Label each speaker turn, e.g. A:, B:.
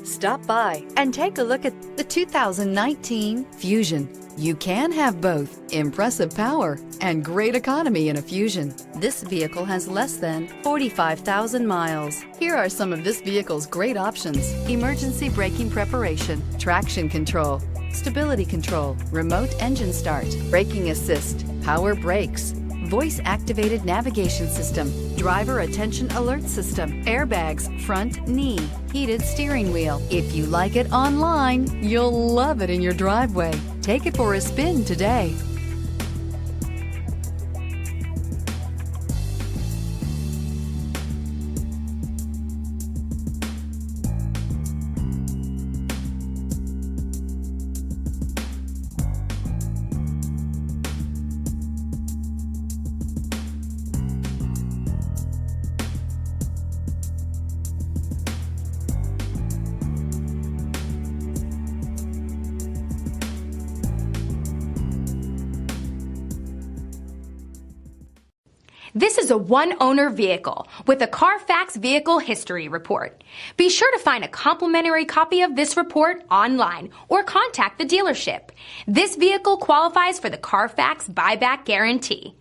A: Stop by and take a look at the 2019 Fusion. You can have both impressive power and great economy in a Fusion. This vehicle has less than 45,000 miles. Here are some of this vehicle's great options: emergency braking preparation, traction control, stability control, remote engine start, braking assist, power brakes, voice-activated navigation system, driver attention alert system, airbags, front knee, heated steering wheel. If you like it online, you'll love it in your driveway. Take it for a spin today.
B: This is a one-owner vehicle with a Carfax Vehicle History Report. Be sure to find a complimentary copy of this report online or contact the dealership. This vehicle qualifies for the Carfax Buyback Guarantee.